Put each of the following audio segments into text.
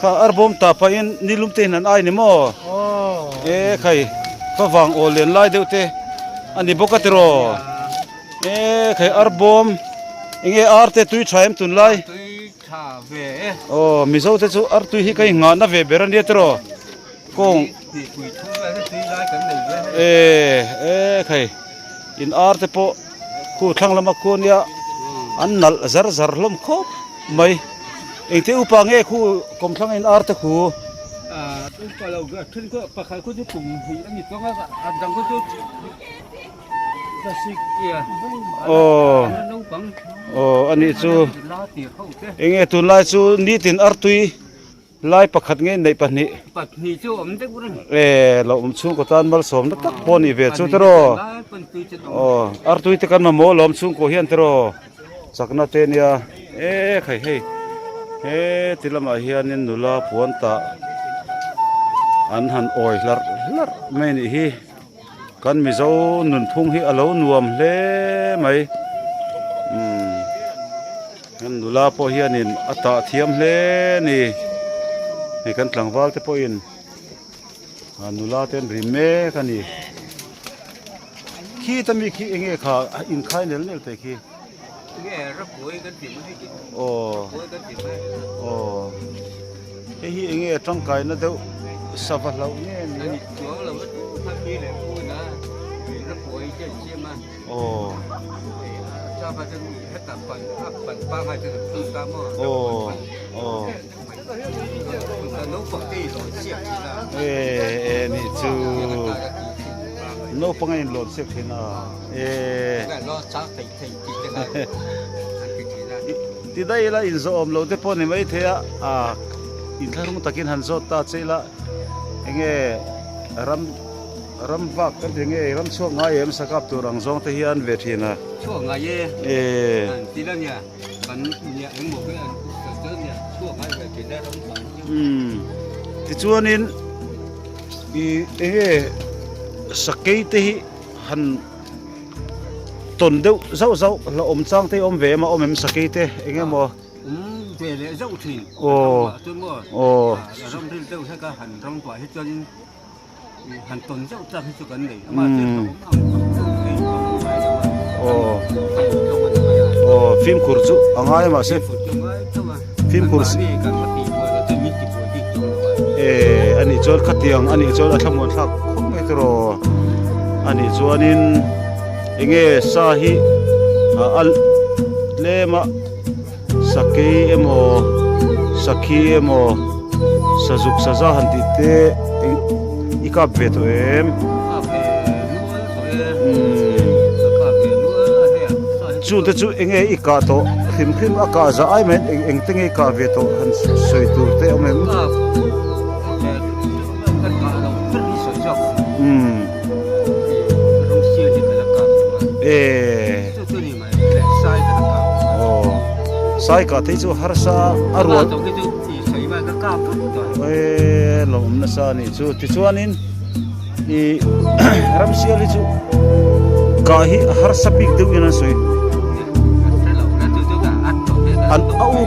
ka arbom ta pa in nilum te nan ai ni mo e khai fa wang olen lai deu te ani bokatero e khai arbom inge arte tui thaim tun lai o mizo te chu ar tui hi kai nga na ve beran dia tero kong e khai in arte po khu thang lama kon ya an nal zar zar lom khop mai engte upa nge khu kom thang in arte khu kalau gak kan kok pakai ku tu kumhi ani to ga adang ku tu tasik ya ani chu enge tu lai chu ni tin ar tui lai pakhat nge nei pani chu om te buran lo chung ko tan mal som na tak poni ve chu tero ar tui te kan ma mo lom chung ko hian tero sakna te nia khai hei he tilama hian in nula puan ta an han oi lar mai ni hi kan mi zo nun phung hi alo nuam hle mai kan nula po hian in ata thiam hle ni he kan tlangwal te po in nula ten rime kani khi tami khi enge kha in khai nel nel te khi nge ra poi kan ti mai ki poi kan ti mai he hi enge tang kai na deu sava lau nge ni chuo la wat ha pi le pu na ra poi che che ma cha baจะให้ตับปันป้าให้จะตึงตามแต่น้องปกติหล่นเสียทีละนี่จูน้องปังให้หล่นเสียทีน่ะรอชักไถ่ทีละที่ได้ละอินโซอมเราได้พอนี่ไม่เทียอินทารุงตะกินหันโซตาเจละเองรำวักกันเองรำช่วงไงสักกับตัวรังซองที่ยันเวทีน่ะช่วงไงทีละเนี่ยมันเนี่ยเองบอกว่าเนี่ยช่วงไงเวทีได้รำฟังที่ช่วงนี้เองสเกตที่หันต้นเดียวเจ้าเราอมจ้างที่อมเวมาอมสเกตเองมั้งเวเลยเจ้าถิ่นจนว่ารำที่เจ้าใช้ก็หันรำตัวให้จนหันต้นเจ้าจับให้สุกันเลยมาเจอฟิล์มคุรจุอ่างไงมาเสฟิล์มคุรจุอันนี้จอดขัดเตียงอันนี้จอดทำงานทักไม่ตรออันนี้จอดนินเองสาหิอัลเลมาสักกี่เอโมสักขีเอโมสะจุกสะจาหันติเตอีกาเบตัวเอ็มจูแต่จูเองอีกาโตขึ้นอากาศจะไอเมนเองตั้งอีกาเบตัวหันสวยตัวเตอเมนสายกาที่จูฮาร์ซาอารวดลมน่าสานี่จูที่จูอันนี้รัมเซียลิจูกาฮิฮาร์ซาปิกดูยันสวยอัน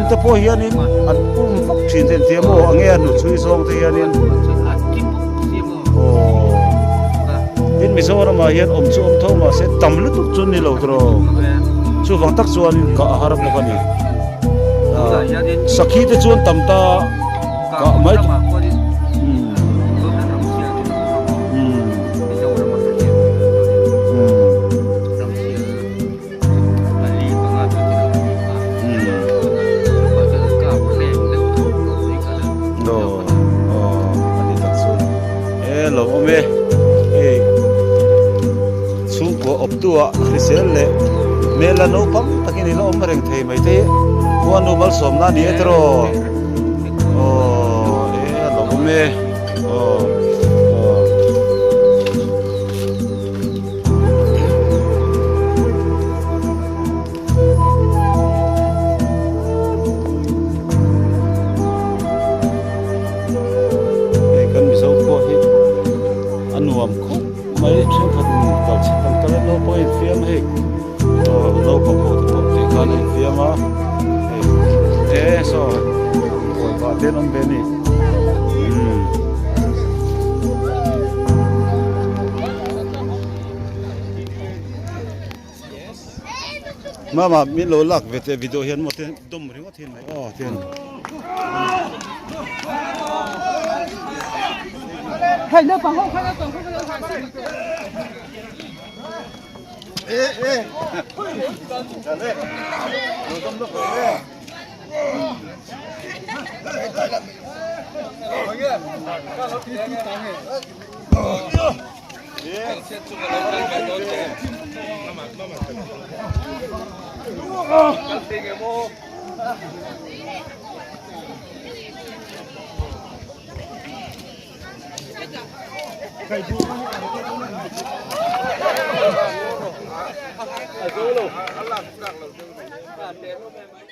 แต่พอเฮียนี่อันฟักชินเทียมโออังเงียนุช่วยส่งเทียนี่ดินมิโซรามาเฮียนจูทอมาเสตำลุตุจุนนี่เราตรอจูฟังตักส่วนกาฮาร์มกันนี่สักขีดจวนตำตากะไม่เราโอเมสูงกว่าอบตัวคริสเซลเล่เมลานโอปังตะกี้นี่เราอมเร่งเทไม่เทวันนู้มาสมนานี่ตรอเราโอเมไม่ใช่พันตัดตั้งแต่เราไปเฟียมเองเราก็พอที่กันเฟียมอ่ะสอคอยบ้าน ten om be ni mama mi lo lak ve te video hian mo te dom ringo thin mai oh ten hay lớp vào không hay tổng không có Chale. Lo dom lo ko. Ở chỗ luôn, Allah, Allah, Allah, Allah, Allah, Allah,